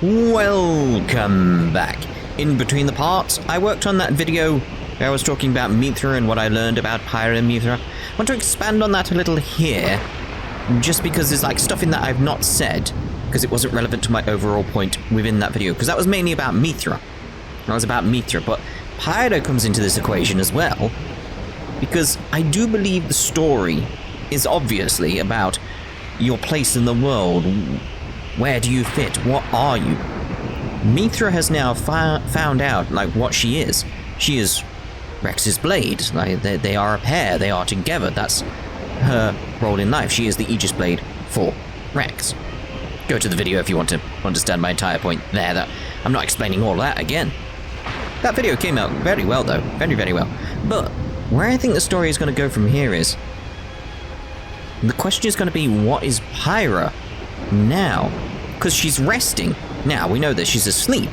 Welcome back. In between the parts, I worked on that video where I was talking about Mithra and what I learned about Pyra and Mithra. I want to expand on that a little here, just because there's like stuff in that I've not said, because it wasn't relevant to my overall point within that video, because that was mainly about Mithra. That was about Mithra, but Pyra comes into this equation as well, because I do believe the story is obviously about your place in the world. Where do you fit? What are you? Mithra has now found out, like, what she is. She is Rex's blade. Like, they are a pair. They are together. That's her role in life. She is the Aegis blade for Rex. Go to the video if you want to understand my entire point there. That I'm not explaining all that again. That video came out very well, though. Very, very well. But where I think the story is going to go from here is, the question is going to be, what is Pyra now? Because she's resting. Now, we know that she's asleep.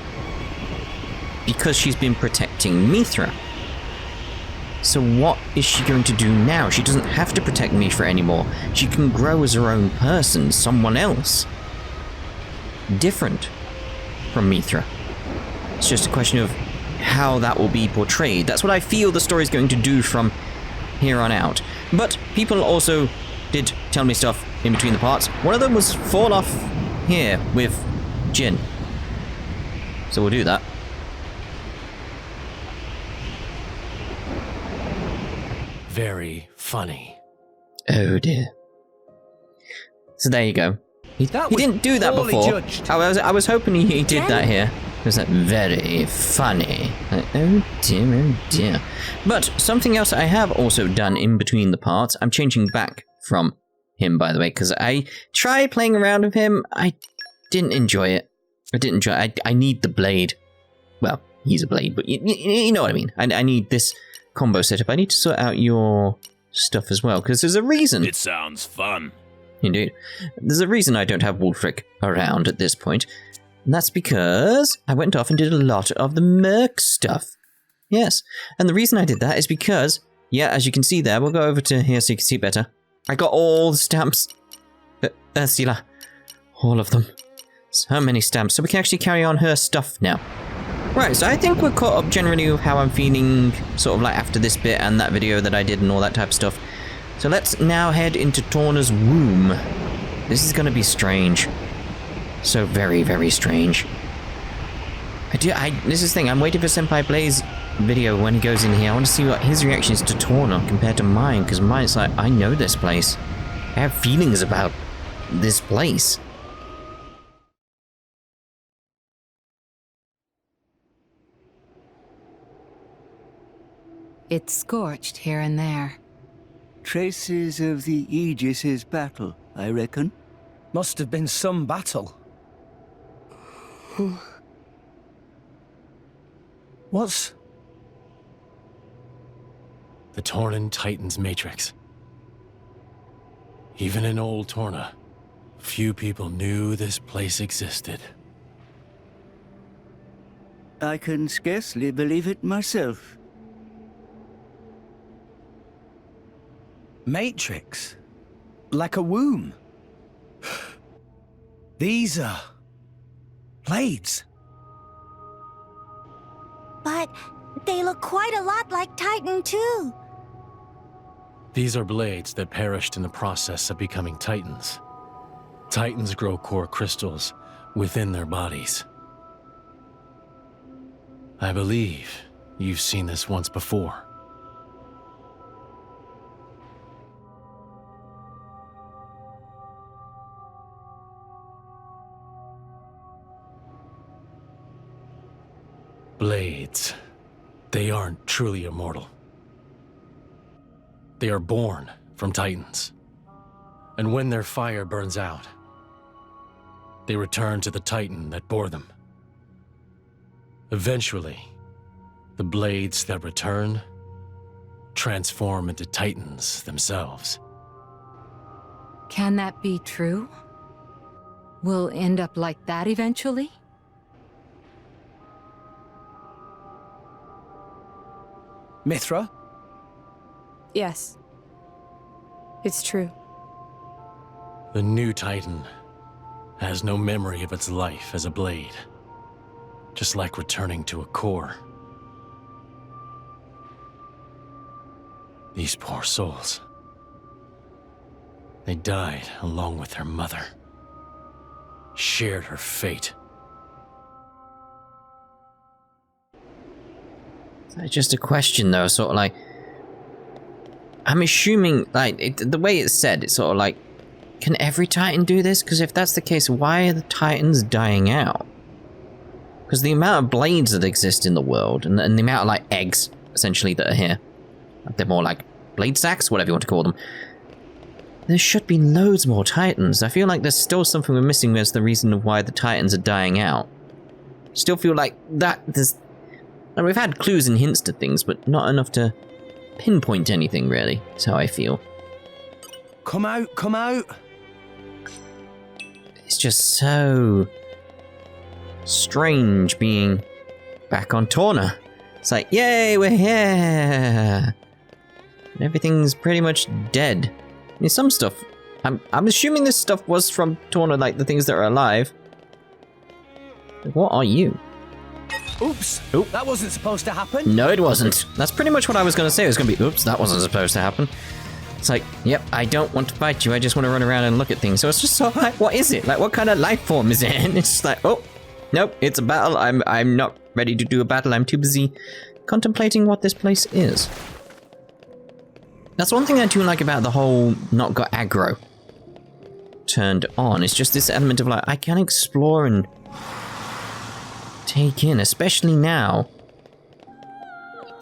Because she's been protecting Mithra. So what is she going to do now? She doesn't have to protect Mithra anymore. She can grow as her own person, someone else. Different from Mithra. It's just a question of how that will be portrayed. That's what I feel the story is going to do from here on out. But people also did tell me stuff in between the parts. One of them was fall off here with Jin. So we'll do that. Very funny. Oh dear. So there you go. He didn't do that before. I was hoping he did that here. It was like very funny. Like, oh dear, oh dear. But something else I have also done in between the parts. I'm changing back from him, by the way, because I tried playing around with him. I didn't enjoy it. I need the blade. Well, he's a blade, but you know what I mean. I need this combo setup. I need to sort out your stuff as well, because there's a reason. It sounds fun. Indeed. There's a reason I don't have Wulfric around at this point. And that's because I went off and did a lot of the merc stuff. Yes. And the reason I did that is because, yeah, as you can see there, we'll go over to here so you can see better. I got all the stamps. Ursula. All of them. So many stamps. So we can actually carry on her stuff now. Right, so I think we're caught up generally with how I'm feeling, sort of like after this bit and that video that I did and all that type of stuff. So let's now head into Torna's womb. This is going to be strange. So very, very strange. This is the thing, I'm waiting for Senpai Blaze video when he goes in here. I want to see what his reaction is to Torna compared to mine, because mine's like, I know this place. I have feelings about this place. It's scorched here and there. Traces of the Aegis's battle, I reckon. Must have been some battle. What's... The Tornan Titan's matrix. Even in old Torna, few people knew this place existed. I can scarcely believe it myself. Matrix? Like a womb? These are... blades. But they look quite a lot like Titan, too. These are blades that perished in the process of becoming Titans. Titans grow core crystals within their bodies. I believe you've seen this once before. Blades. They aren't truly immortal. They are born from Titans. And when their fire burns out, they return to the Titan that bore them. Eventually, the blades that return transform into Titans themselves. Can that be true? We'll end up like that eventually? Mithra? Yes. It's true. The new Titan has no memory of its life as a blade. Just like returning to a core. These poor souls. They died along with their mother. Shared her fate. It's just a question though, sort of like... I'm assuming, like, the way it's said, it's sort of like, can every Titan do this? Because if that's the case, why are the Titans dying out? Because the amount of blades that exist in the world, and the amount of, like, eggs, essentially, that are here. They're more like blade sacks, whatever you want to call them. There should be loads more Titans. I feel like there's still something we're missing as the reason of why the Titans are dying out. Still feel like that there's... And we've had clues and hints to things, but not enough to pinpoint anything, really. That's how I feel. Come out, come out! It's just so... strange being back on Torna. It's like, yay, we're here! And everything's pretty much dead. I mean, some stuff... I'm assuming this stuff was from Torna, like the things that are alive. What are you? Oops! Oop. That wasn't supposed to happen. No, it wasn't. That's pretty much what I was going to say. It was going to be, oops, that wasn't supposed to happen. It's like, yep, I don't want to fight you. I just want to run around and look at things. So it's just so like, what is it? Like, what kind of life form is it? And it's just like, oh, nope, it's a battle. I'm not ready to do a battle. I'm too busy contemplating what this place is. That's one thing I do like about the whole not got aggro turned on. It's just this element of like, I can explore and take in, especially now.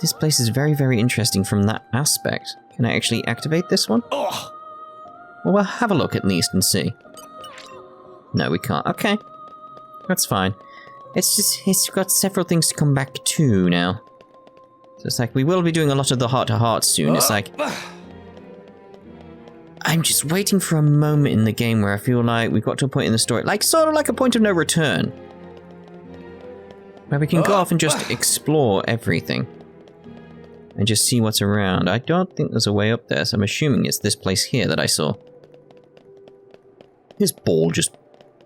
This place is very, very interesting from that aspect. Can I actually activate this one? Oh. Well, we'll have a look at least and see. No, we can't. Okay. That's fine. It's just, it's got several things to come back to now. So it's like, we will be doing a lot of the heart-to-heart soon. It's like... I'm just waiting for a moment in the game where I feel like we've got to a point in the story, like sort of like a point of no return. Where we can go off and just explore everything. And just see what's around. I don't think there's a way up there, so I'm assuming it's this place here that I saw. This ball just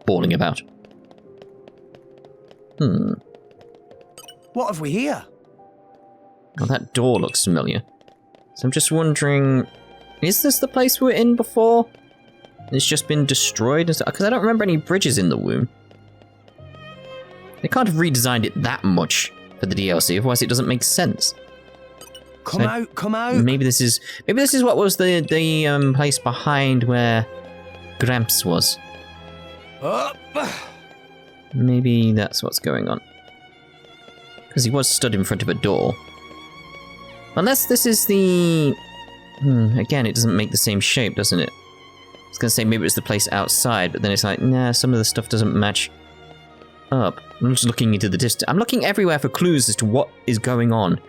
balling about. What have we here? Well, that door looks familiar. So I'm just wondering... Is this the place we were in before? It's just been destroyed? Because I don't remember any bridges in the womb. They can't have redesigned it that much for the DLC, otherwise it doesn't make sense. Come So out, come out! Maybe this is what was the place behind where Gramps was. Up. Maybe that's what's going on. Because he was stood in front of a door. Unless this is the... again, it doesn't make the same shape, doesn't it? I was going to say maybe it's the place outside, but then it's like, nah, some of the stuff doesn't match up. I'm just looking into the distance. I'm looking everywhere for clues as to what is going on.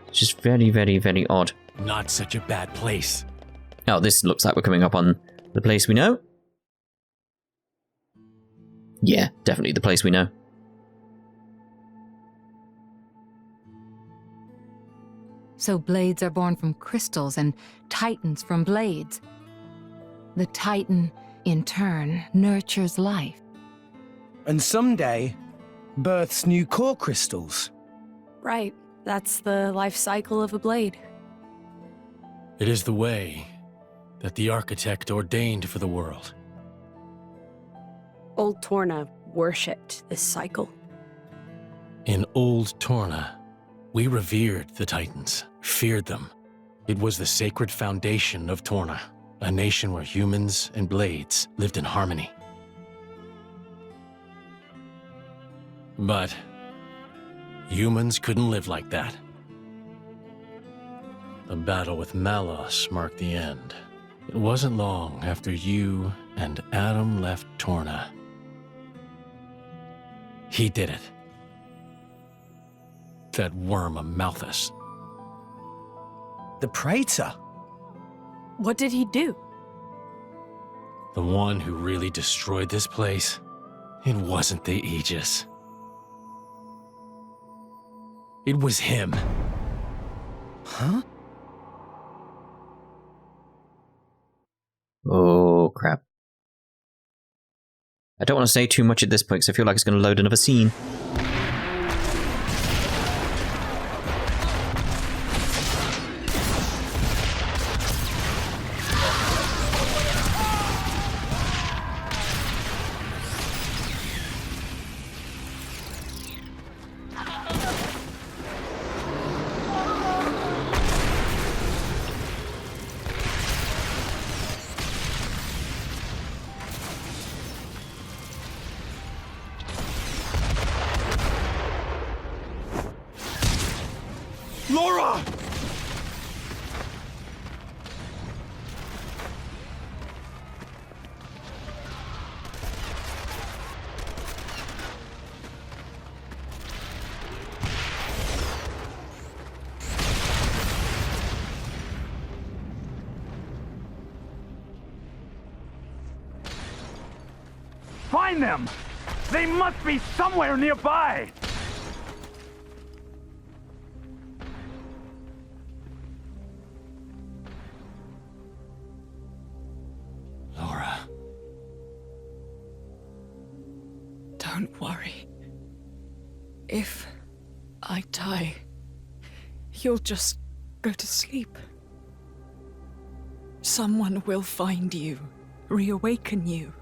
It's just very, very, very odd. Not such a bad place. Oh, this looks like we're coming up on the place we know. Yeah, definitely the place we know. So blades are born from crystals and titans from blades. The titan, in turn, nurtures life. And someday, births new core crystals. Right. That's the life cycle of a blade. It is the way that the architect ordained for the world. Old Torna worshipped this cycle. In Old Torna, we revered the Titans, feared them. It was the sacred foundation of Torna, a nation where humans and blades lived in harmony. But humans couldn't live like that. The battle with Malos marked the end. It wasn't long after you and Adam left Torna. He did it. That worm of Malthus. The Praetor? What did he do? The one who really destroyed this place, it wasn't the Aegis. It was him. Huh? Oh, crap. I don't want to say too much at this point because I feel like it's going to load another scene. Lora! Find them! They must be somewhere nearby! Lora. Don't worry. If I die, you'll just go to sleep. Someone will find you, reawaken you.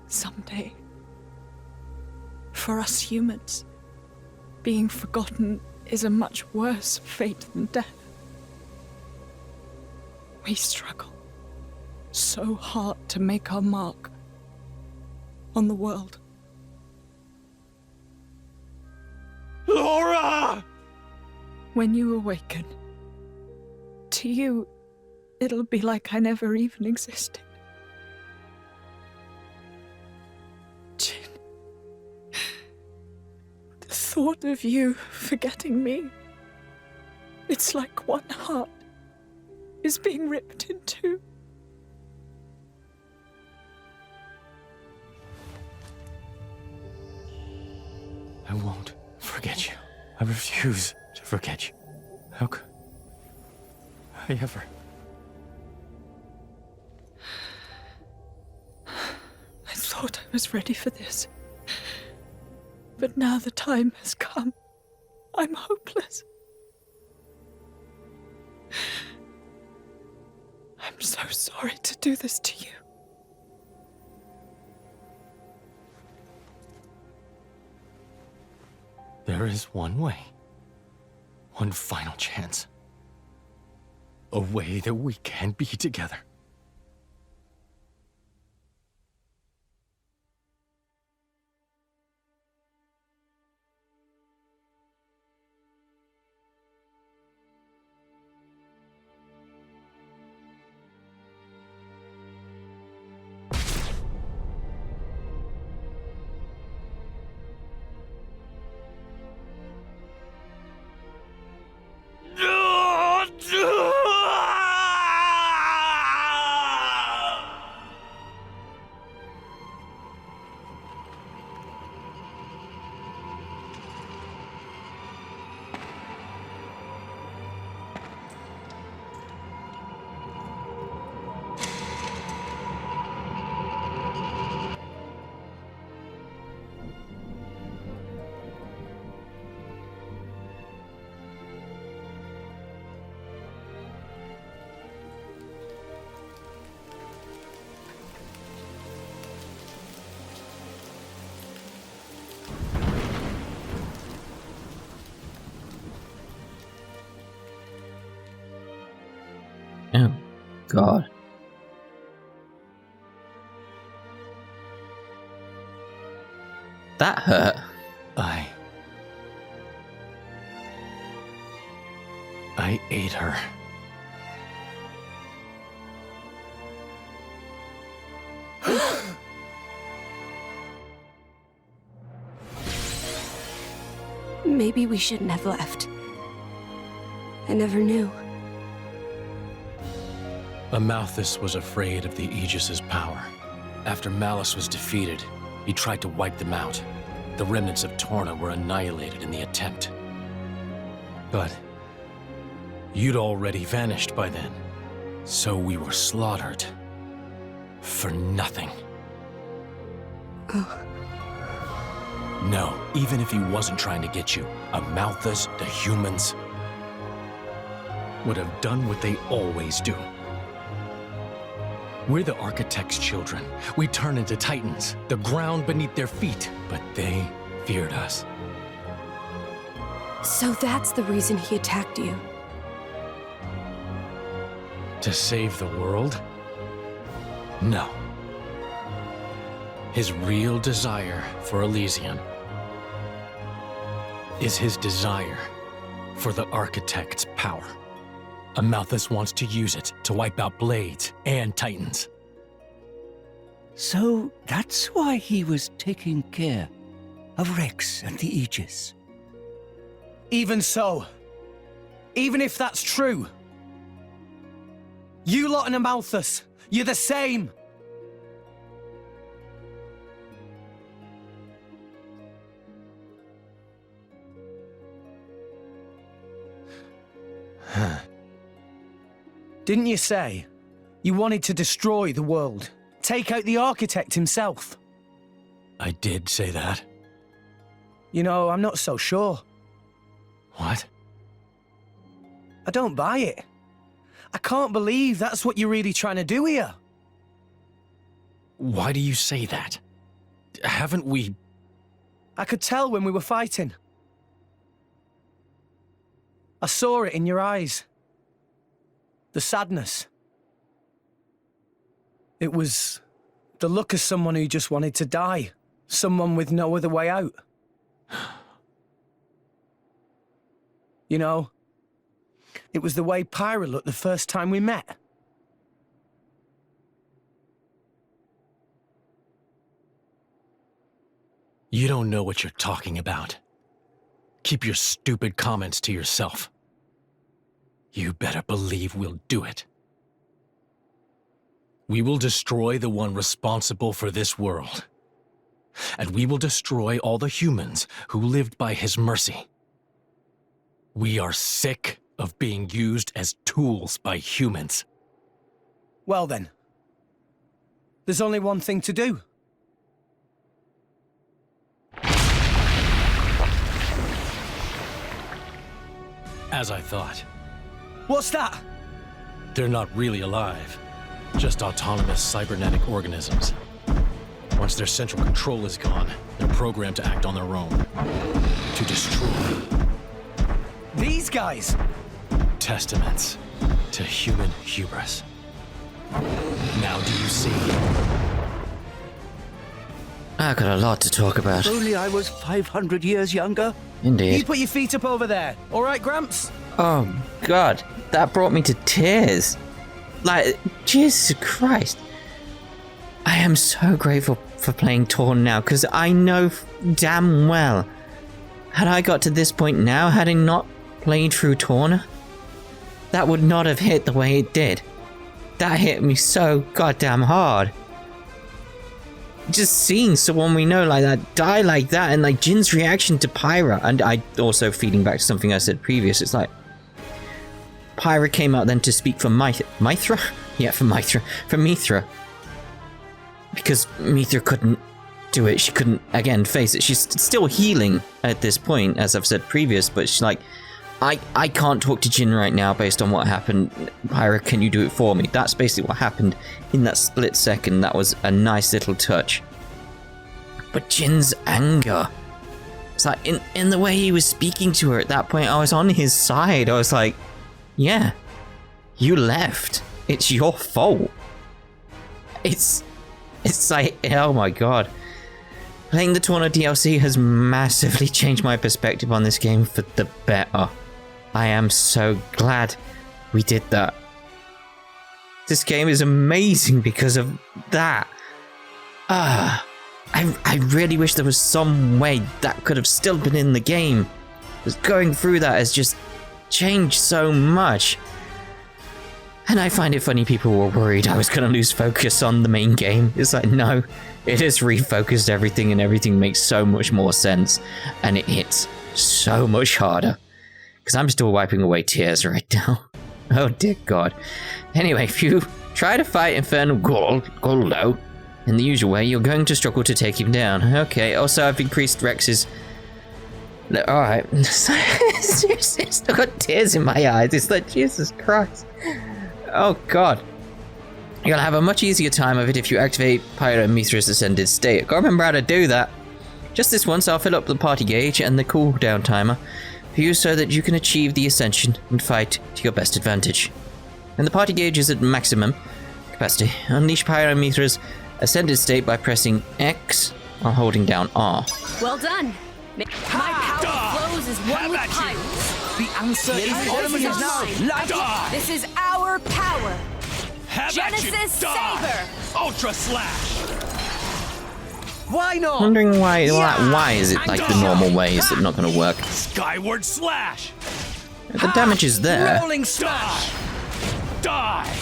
Someday. For us humans, being forgotten is a much worse fate than death. We struggle so hard to make our mark on the world. Lora! When you awaken, to you, it'll be like I never even existed. Jin, the thought of you forgetting me, it's like one heart is being ripped in two. I won't forget you. I refuse to forget you. How could I ever? I thought I was ready for this. But now the time has come. I'm hopeless. I'm so sorry to do this to you. There is one way. One final chance. A way that we can be together. Oh, God. That hurt. I ate her. Maybe we shouldn't have left. I never knew. Amalthus was afraid of the Aegis's power. After Malus was defeated, he tried to wipe them out. The remnants of Torna were annihilated in the attempt. But you'd already vanished by then, so we were slaughtered. For nothing. No, even if he wasn't trying to get you, Amalthus, the humans, would have done what they always do. We're the Architect's children. We turn into Titans, the ground beneath their feet, but they feared us. So that's the reason he attacked you. To save the world? No. His real desire for Elysium is his desire for the Architect's power. Amalthus wants to use it to wipe out Blades and Titans. So that's why he was taking care of Rex and the Aegis. Even so, even if that's true, you lot and Amalthus, you're the same. Didn't you say you wanted to destroy the world? Take out the Architect himself? I did say that. You know, I'm not so sure. What? I don't buy it. I can't believe that's what you're really trying to do here. Why do you say that? Haven't we... I could tell when we were fighting. I saw it in your eyes. The sadness. It was the look of someone who just wanted to die. Someone with no other way out. You know, it was the way Pyra looked the first time we met. You don't know what you're talking about. Keep your stupid comments to yourself. You better believe we'll do it. We will destroy the one responsible for this world. And we will destroy all the humans who lived by his mercy. We are sick of being used as tools by humans. Well then, there's only one thing to do. As I thought. What's that? They're not really alive, just autonomous cybernetic organisms. Once their central control is gone, they're programmed to act on their own. To destroy. These guys! Testaments to human hubris. Now do you see? I got a lot to talk about. If only I was 500 years younger. You Indeed. put your feet up over there. All right, Gramps? Oh, God. That brought me to tears. Like, Jesus Christ. I am so grateful for playing Torn now, because I know damn well, had I got to this point now, had I not played through Torn, that would not have hit the way it did. That hit me so goddamn hard. Just seeing someone we know like that die like that, and like Jin's reaction to Pyra, and I also feeding back to something I said previous, it's like Pyra came out then to speak for Mithra? Yeah, for Mithra. Because Mithra couldn't do it, she couldn't, again, face it. She's still healing at this point, as I've said previous, but she's like, I can't talk to Jin right now based on what happened. Pyra, can you do it for me? That's basically what happened in that split second. That was a nice little touch. But Jin's anger, it's like, in the way he was speaking to her at that point, I was on his side. I was like, yeah, you left. It's your fault. It's like, oh my god. Playing the Torna DLC has massively changed my perspective on this game for the better. I am so glad we did that. This game is amazing because of that. I really wish there was some way that could have still been in the game. Because going through that has just changed so much. And I find it funny people were worried I was going to lose focus on the main game. It's like, no, it has refocused everything and everything makes so much more sense. And it hits so much harder. Because I'm still wiping away tears right now. Oh dear god. Anyway, if you try to fight Infernal Goldo, In the usual way, you're going to struggle to take him down. Okay, also I've increased Rex's... Alright. I've still got tears in my eyes. It's like, Jesus Christ. Oh god. You'll have a much easier time of it if you activate Pyra Mithra's Ascended State. I can't remember how to do that. Just this once, I'll fill up the party gauge and the cooldown timer for you so that you can achieve the Ascension and fight to your best advantage. When the party gauge is at maximum capacity, unleash Pyra Mithra's Ascended State by pressing X while holding down R. Well done. My power flows as one with Pyra's. The answer is now. This is our power. Genesis Saber. Ultra Slash! Why not? Wondering why is it like the normal way? Is it not going to work? Skyward Slash! The damage is there. Rolling smash. Die!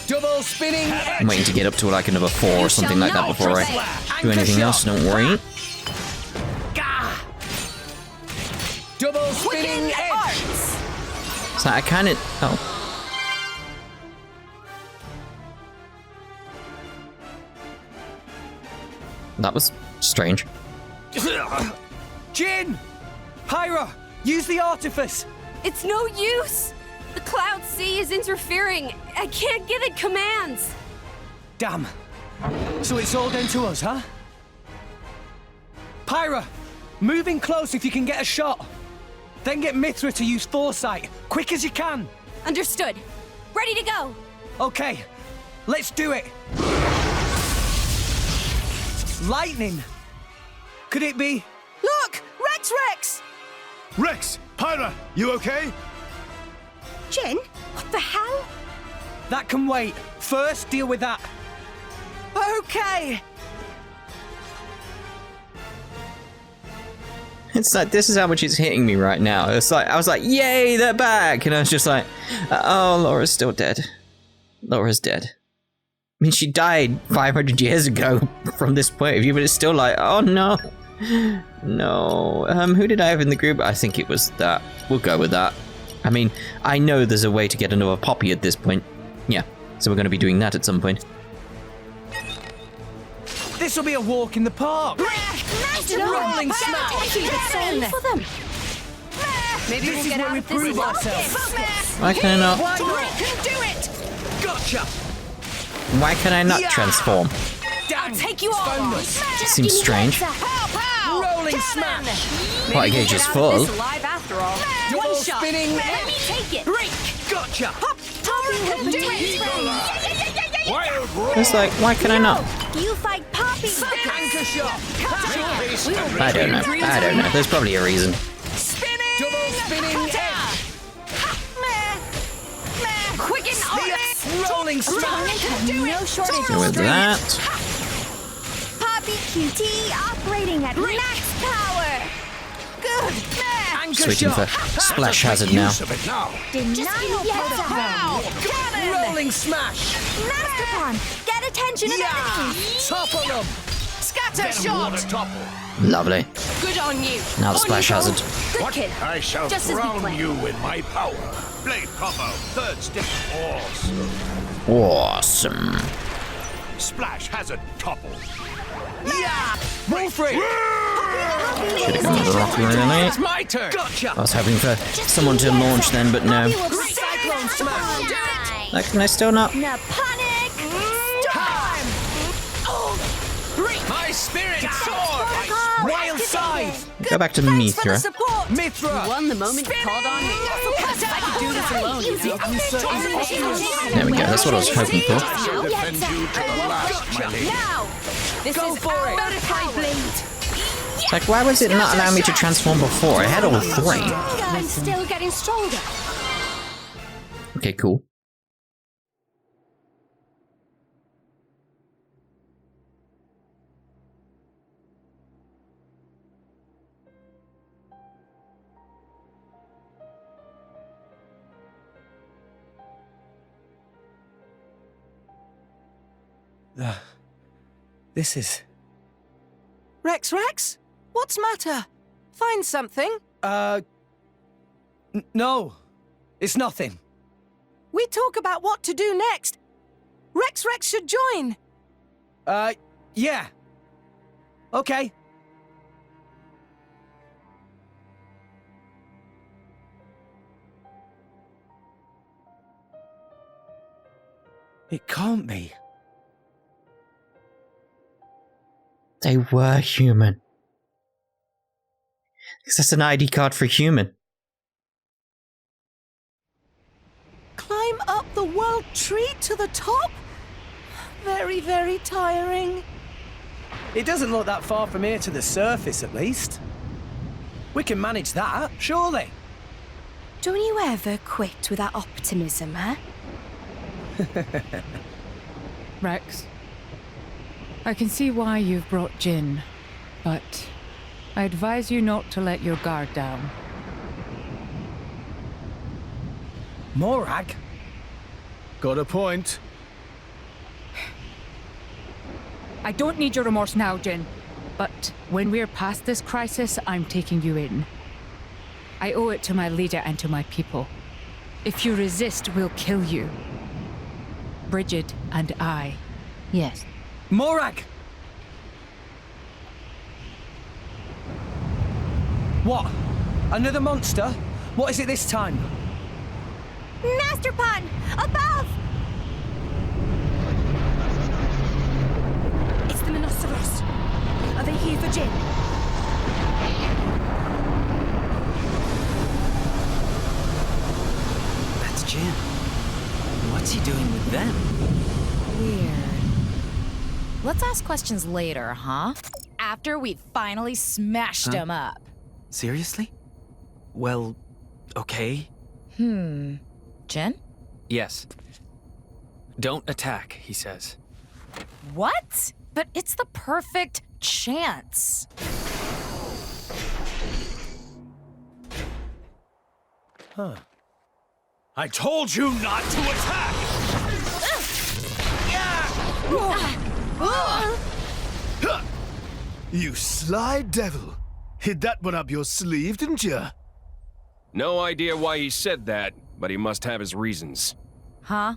Double spinning I'm waiting to get up to like another 4 or something like that before I do anything else, don't worry. Double spinning edge. So I kind of... Oh. That was strange. Jin! Pyra! Use the artifice! It's no use. The Cloud Sea is interfering. I can't give it commands. Damn. So it's all down to us, huh? Pyra! Move in close if you can get a shot. Then get Mithra to use foresight, quick as you can. Understood. Ready to go. Okay, let's do it. Lightning. Could it be? Look! Rex! Rex! Pyra! You okay? Jin, what the hell? That can wait. First, deal with that. Okay! It's like, this is how much it's hitting me right now. It's like, I was like, yay, they're back! And I was just like, oh, Laura's still dead. Laura's dead. I mean, she died 500 years ago from this point of view, but it's still like, oh no. No. Who did I have in the group? I think it was that. We'll go with that. I mean, I know there's a way to get another Poppy at this point. Yeah, so we're going to be doing that at some point. This will be a walk in the park. Nice Rolling smash. For them. Maybe This we'll is get where out we of this prove alive. ourselves. Why can I not? Why not? can do it! Gotcha. Why can I not transform? Damn. Take you all. Found us. Seems strange. Rolling smash. Party gauge is full. Alive after all. Double One shot. spinning Let me edge. take it. Gotcha. Can do it! It's like, why can I not? You fight Poppy! Anchor shot. I don't know. There's probably a reason. Double spinning edge. Quicken Rolling smash. No shortage Go with that. Poppy QT operating at max power! Good! Anchor Switching shot. for Splash Hazard now. Denial protocol! Rolling smash. Masterpon! Get attention of enemies! Topple them. Scatter shot! Lovely. Good on you. Now the Splash Hazard. Good kid. I shall Just as we drown planned. you in my power. Blade combo, third stick. Awesome. Awesome. Splash hazard topple. Yeah. Roll free. Should have gone with the rock really. It's my turn. Gotcha. I was hoping for someone to launch then, but no. Cyclone smash. Like, can I still not? Naponic storm! My spirit soars. Wild scythe. Go back to Mithra. Mithra. Won the moment you called on me. I could do this alone, you know. There we go. That's what I was hoping for. I'll defend you to the last, my lady. Now, this Go is for our it. butterfly blade. It's like, why was it not allowing me to transform before? I had all 3. I'm still getting stronger. Okay, cool. This is... Rex? What's matter? Find something? No. It's nothing. We talk about what to do next. Rex should join. Yeah. Okay. It can't be. They were human. Because that's an ID card for human. Climb up the world tree to the top? Very, very tiring. It doesn't look that far from here to the surface, at least. We can manage that, surely. Don't you ever quit with that optimism, huh? Rex, I can see why you've brought Jin, but I advise you not to let your guard down. Morag? Got a point. I don't need your remorse now, Jin, but when we're past this crisis, I'm taking you in. I owe it to my leader and to my people. If you resist, we'll kill you. Bridget and I. Yes. Morag! What? Another monster? What is it this time? Master Pun! Above! It's the Monoceros. Are they here for Jin? That's Jin. What's he doing with them? Weird. Let's ask questions later, huh? After we've finally smashed him up. Seriously? Well, okay. Jin? Yes. Don't attack, he says. What? But it's the perfect chance. Huh. I told you not to attack! You sly devil. Hid that one up your sleeve, didn't you? No idea why he said that, but he must have his reasons. Huh?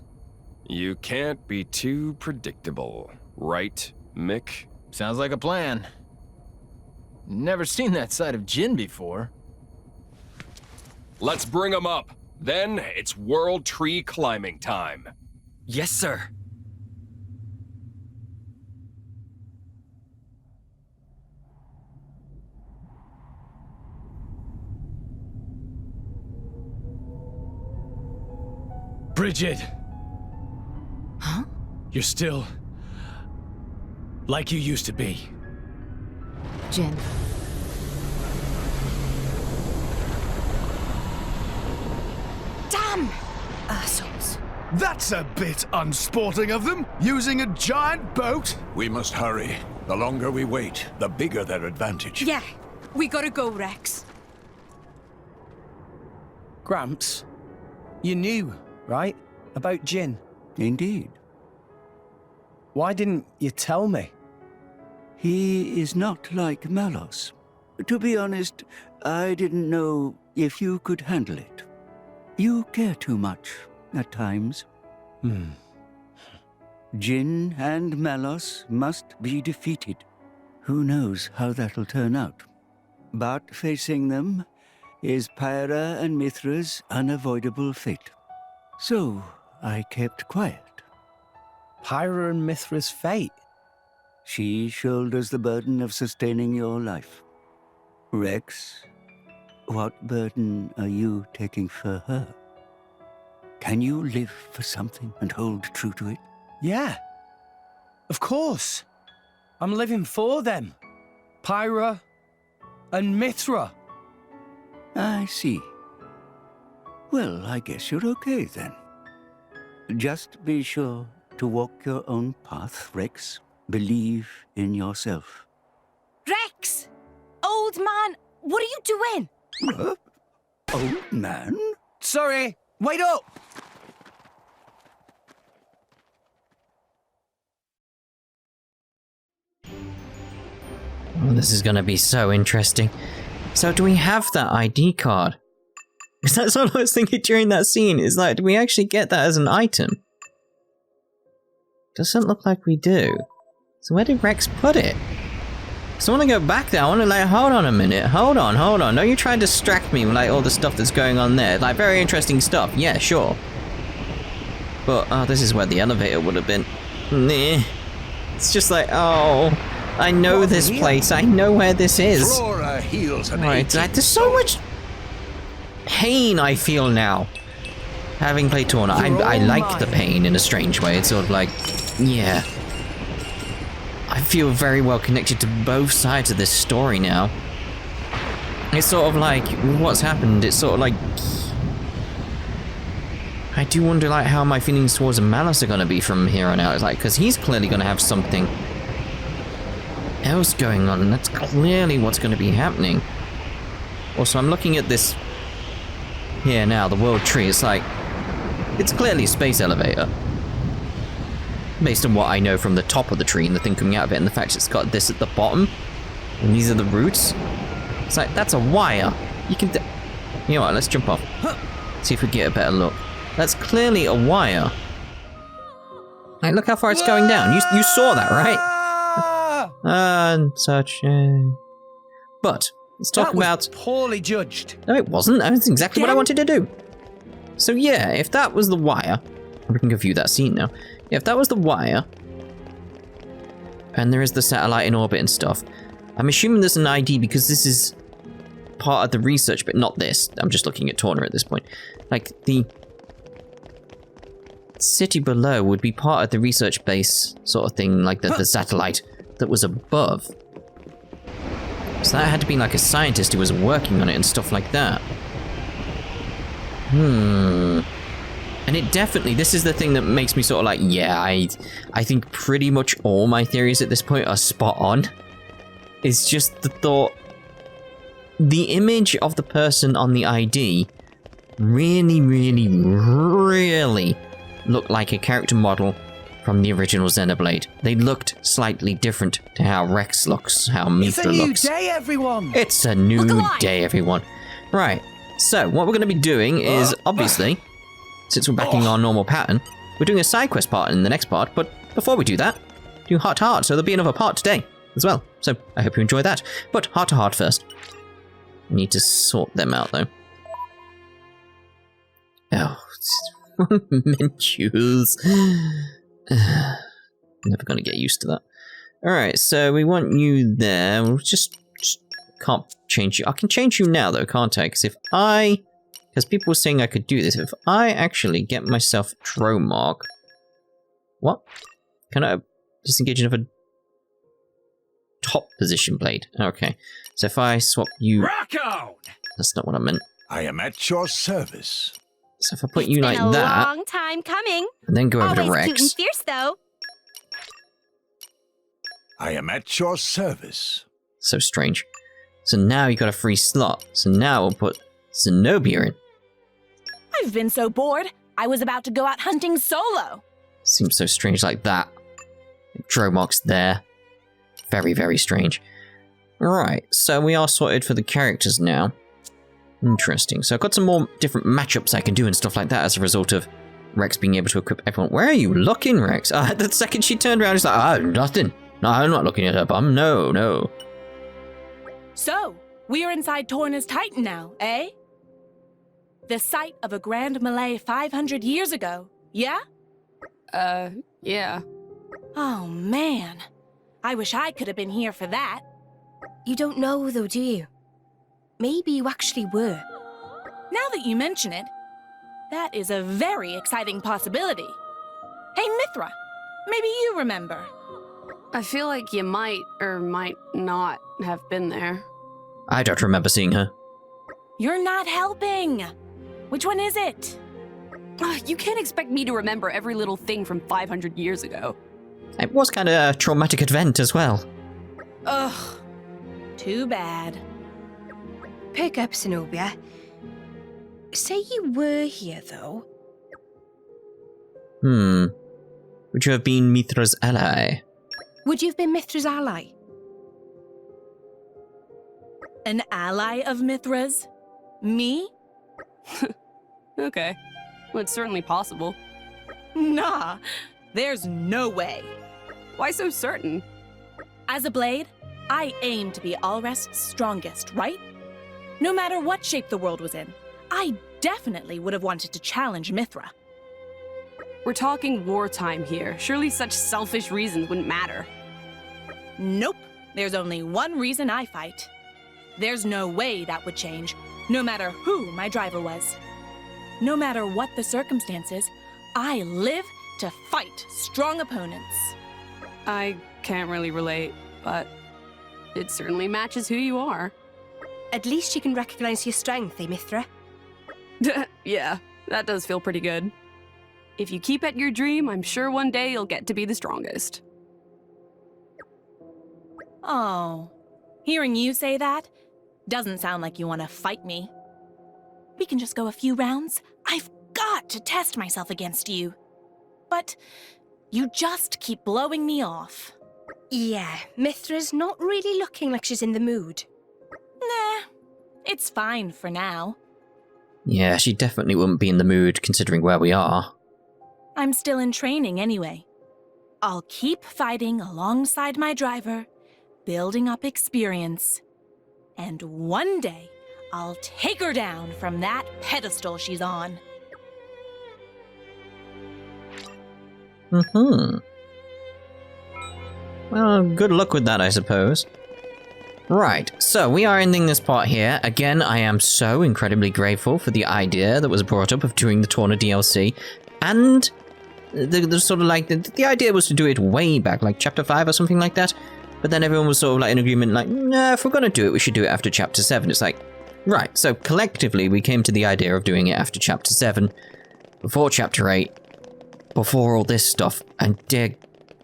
You can't be too predictable, right, Mick? Sounds like a plan. Never seen that side of Jin before. Let's bring him up. Then it's world tree climbing time. Yes, sir. Bridget! Huh? You're still... like you used to be. Jin. Damn! Assholes. That's a bit unsporting of them, using a giant boat. We must hurry. The longer we wait, the bigger their advantage. Yeah, we gotta go, Rex. Gramps, you knew, right? About Jin. Indeed. Why didn't you tell me? He is not like Malos. To be honest, I didn't know if you could handle it. You care too much, at times. Jin and Malos must be defeated. Who knows how that'll turn out? But facing them is Pyra and Mithra's unavoidable fate. So, I kept quiet. Pyra and Mithra's fate? She shoulders the burden of sustaining your life. Rex, what burden are you taking for her? Can you live for something and hold true to it? Yeah. Of course. I'm living for them. Pyra and Mithra. I see. Well, I guess you're okay then. Just be sure to walk your own path, Rex. Believe in yourself. Rex! Old man, what are you doing? Old man? Sorry, wait up! Oh, this is going to be so interesting. So do we have that ID card? Because that's what I was thinking during that scene, is like, do we actually get that as an item? Doesn't look like we do. So where did Rex put it? So I want to go back there. I want to like, hold on a minute. Hold on. Don't you try and distract me with like all the stuff that's going on there. Like very interesting stuff. Yeah, sure. But, oh, this is where the elevator would have been. Nah. It's just like, oh, I know this place. I know where this is. Lora heals an right, like, there's so much pain I feel now. Having played Torna, I like the pain in a strange way. It's sort of like, yeah. I feel very well connected to both sides of this story now. It's sort of like, what's happened, it's sort of like... I do wonder like how my feelings towards Malus are going to be from here on out. It's like, because he's clearly going to have something else going on, and that's clearly what's going to be happening. Also, I'm looking at this here now, the world tree. It's like, it's clearly a space elevator. Based on what I know from the top of the tree and the thing coming out of it, and the fact it's got this at the bottom, and these are the roots. It's like, that's a wire. You can... You know what, let's jump off. See if we get a better look. That's clearly a wire. Like, look how far it's going down. You saw that, right? And such a... But, let's talk about... poorly judged. No, it wasn't. That was exactly what I wanted to do. So yeah, if that was the wire... We can go view that scene now. If that was the wire... And there is the satellite in orbit and stuff... I'm assuming there's an ID because this is part of the research, but not this. I'm just looking at Torna at this point. Like, the... city below would be part of the research base sort of thing, like the satellite that was above. So that had to be like a scientist who was working on it and stuff like that. And it definitely, this is the thing that makes me sort of like, yeah, I think pretty much all my theories at this point are spot on. It's just the thought, the image of the person on the ID really looked like a character model from the original Xenoblade. They looked slightly different to how Rex looks, how Mithra looks. It's a new day, everyone! It's a new day, everyone. Right, so what we're going to be doing is, obviously, since we're back in our normal pattern, we're doing a side quest part in the next part, but before we do that, do heart to heart, so there'll be another part today as well. So I hope you enjoy that. But heart to heart first. I need to sort them out, though. Oh, menus. Never gonna get used to that. Alright, so we want you there. We'll just can't change you. I can change you now, though, can't I? Because people were saying I could do this. If I actually get myself Dromark... What? Can I disengage another top position blade? Okay. So if I swap you... Rock-on! That's not what I meant. I am at your service. So if I put you like that... It's been a long time coming. And then go over Always to Rex. Cute and fierce, though. I am at your service. So strange. So now you got a free slot. So now we'll put Zenobia in. I've been so bored, I was about to go out hunting solo. Seems so strange like that. Dromark's there. Very strange. Alright, so we are sorted for the characters now. Interesting. So I've got some more different matchups I can do and stuff like that as a result of Rex being able to equip everyone. Where are you looking, Rex? The second she turned around, she's like, oh, nothing. No, I'm not looking at her bum. No. So, we're inside Torna's Titan now, eh? The site of a grand melee 500 years ago, yeah? Yeah. Oh, man. I wish I could have been here for that. You don't know, though, do you? Maybe you actually were. Now that you mention it, that is a very exciting possibility. Hey, Mithra, maybe you remember. I feel like you might or might not have been there. I don't remember seeing her. You're not helping. Which one is it? You can't expect me to remember every little thing from 500 years ago. It was kind of a traumatic event as well. Ugh. Too bad. Pick up, Zenobia. Say you were here, though. Would you have been Mithra's ally? Would you have been Mithra's ally? An ally of Mithra's? Me? Okay. Well, it's certainly possible. Nah, there's no way. Why so certain? As a blade, I aim to be Alrest's strongest, right? No matter what shape the world was in, I definitely would have wanted to challenge Mithra. We're talking wartime here. Surely such selfish reasons wouldn't matter. Nope. There's only one reason I fight. There's no way that would change, no matter who my driver was. No matter what the circumstances, I live to fight strong opponents. I can't really relate, but it certainly matches who you are. At least you can recognize your strength, eh, Mithra? Yeah, that does feel pretty good. If you keep at your dream, I'm sure one day you'll get to be the strongest. Oh, hearing you say that doesn't sound like you want to fight me. We can just go a few rounds. I've got to test myself against you. But you just keep blowing me off. Yeah, Mithra's not really looking like she's in the mood. Nah, it's fine for now. Yeah, she definitely wouldn't be in the mood considering where we are. I'm still in training anyway. I'll keep fighting alongside my driver, building up experience. And one day, I'll take her down from that pedestal she's on. Well, good luck with that, I suppose. Right, so we are ending this part here. Again, I am so incredibly grateful for the idea that was brought up of doing the Torna DLC. And the sort of like, the idea was to do it way back, like Chapter 5 or something like that. But then everyone was sort of like in agreement, like, nah, if we're going to do it, we should do it after Chapter 7. It's like, right, so collectively we came to the idea of doing it after Chapter 7, before Chapter 8, before all this stuff, and dear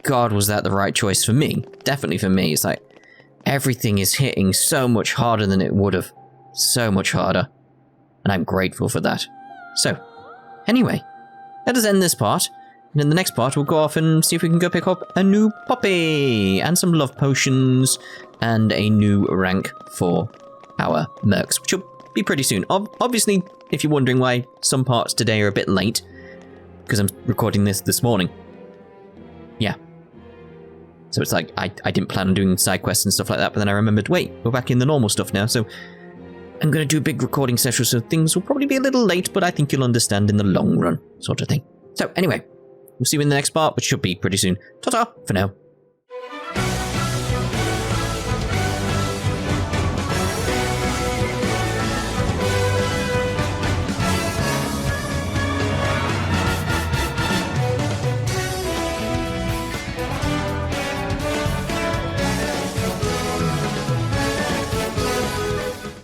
God, was that the right choice for me? Definitely for me. It's like, everything is hitting so much harder than it would have. So much harder. And I'm grateful for that. So, anyway, let us end this part. And in the next part, we'll go off and see if we can go pick up a new puppy and some love potions and a new rank for our mercs, which will be pretty soon. Obviously, if you're wondering why some parts today are a bit late, because I'm recording this morning. Yeah. So it's like, I didn't plan on doing side quests and stuff like that, but then I remembered, wait, we're back in the normal stuff now, so I'm going to do a big recording session, so things will probably be a little late, but I think you'll understand in the long run, sort of thing. So anyway, we'll see you in the next part, which should be pretty soon. Ta-ta for now.